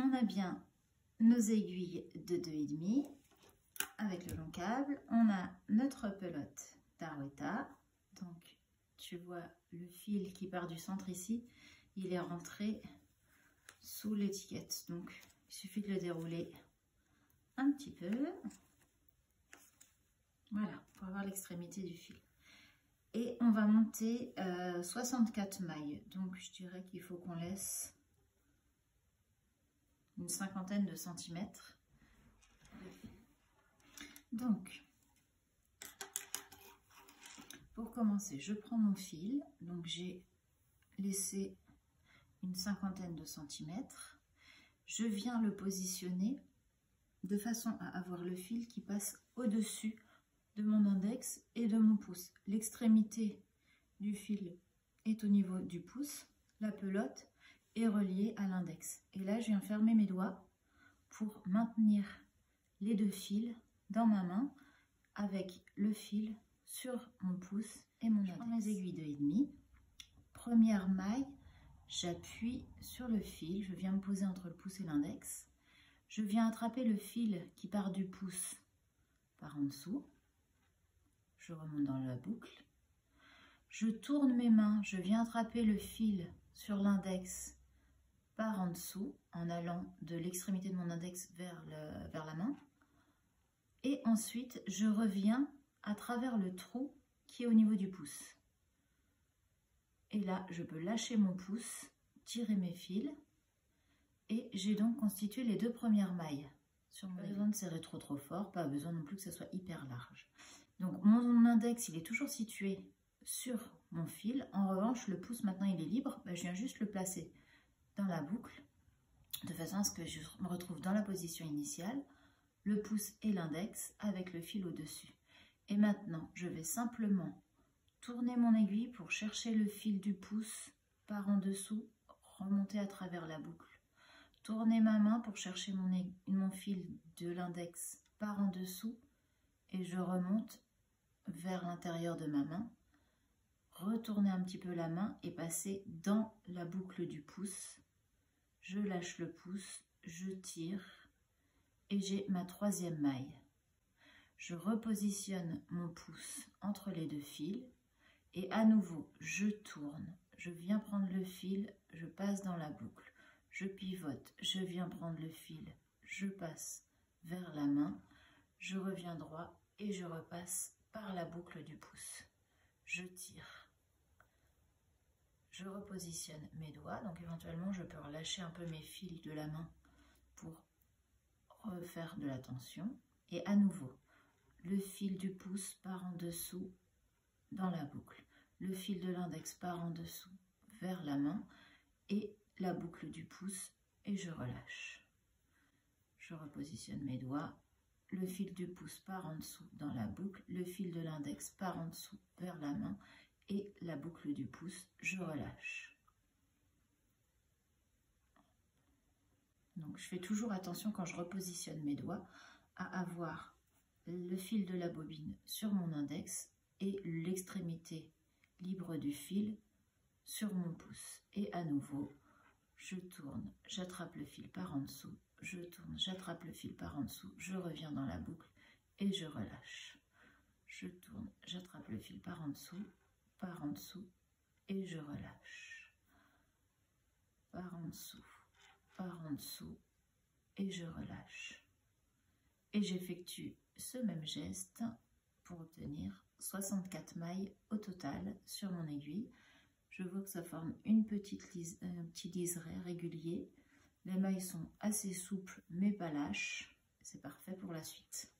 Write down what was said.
on a bien nos aiguilles de 2,5 avec le long câble. On a notre pelote d'Arwetta. Donc, tu vois le fil qui part du centre ici, il est rentré sous l'étiquette. Donc, il suffit de le dérouler un petit peu. Voilà, pour avoir l'extrémité du fil. Et on va monter 64 mailles. Donc, je dirais qu'il faut qu'on laisse une cinquantaine de centimètres. Donc, pour commencer, je prends mon fil. Donc, j'ai laissé une cinquantaine de centimètres. Je viens le positionner de façon à avoir le fil qui passe au-dessus de mon index et de mon pouce. L'extrémité du fil est au niveau du pouce, la pelote est reliée à l'index. Et là, je viens fermer mes doigts pour maintenir les deux fils dans ma main avec le fil sur mon pouce et mon index. Je prends mes aiguilles de 2,5. Première maille, j'appuie sur le fil, je viens me poser entre le pouce et l'index. Je viens attraper le fil qui part du pouce par en dessous. Je remonte dans la boucle. Je tourne mes mains, je viens attraper le fil sur l'index par en dessous, en allant de l'extrémité de mon index vers la main. Et ensuite, je reviens à travers le trou qui est au niveau du pouce. Et là, je peux lâcher mon pouce, tirer mes fils. Et j'ai donc constitué les deux premières mailles. Pas besoin de serrer trop fort, pas besoin non plus que ce soit hyper large. Donc mon index, il est toujours situé sur mon fil. En revanche, le pouce, maintenant, il est libre. Je viens juste le placer dans la boucle, de façon à ce que je me retrouve dans la position initiale, le pouce et l'index avec le fil au-dessus. Et maintenant, je vais simplement tourner mon aiguille pour chercher le fil du pouce par en dessous, remonter à travers la boucle. Tourner ma main pour chercher mon fil de l'index par en dessous et je remonte vers l'intérieur de ma main. Retourner un petit peu la main et passer dans la boucle du pouce. Je lâche le pouce, je tire et j'ai ma troisième maille. Je repositionne mon pouce entre les deux fils et à nouveau je tourne. Je viens prendre le fil, je passe dans la boucle. Je pivote, je viens prendre le fil, je passe vers la main, je reviens droit et je repasse par la boucle du pouce. Je tire. Je repositionne mes doigts, donc éventuellement je peux relâcher un peu mes fils de la main pour refaire de la tension. Et à nouveau, le fil du pouce part en dessous dans la boucle. Le fil de l'index part en dessous vers la main et la boucle du pouce et je relâche. Je repositionne mes doigts, le fil du pouce part en dessous dans la boucle, le fil de l'index part en dessous vers la main et la boucle du pouce, je relâche. Donc je fais toujours attention quand je repositionne mes doigts à avoir le fil de la bobine sur mon index et l'extrémité libre du fil sur mon pouce. Et à nouveau, je tourne, j'attrape le fil par en dessous, je tourne, j'attrape le fil par en dessous, je reviens dans la boucle et je relâche. Je tourne, j'attrape le fil par en dessous et je relâche. Par en dessous et je relâche. Et j'effectue ce même geste pour obtenir 64 mailles au total sur mon aiguille. Je vois que ça forme un petit liseré régulier. Les mailles sont assez souples mais pas lâches. C'est parfait pour la suite.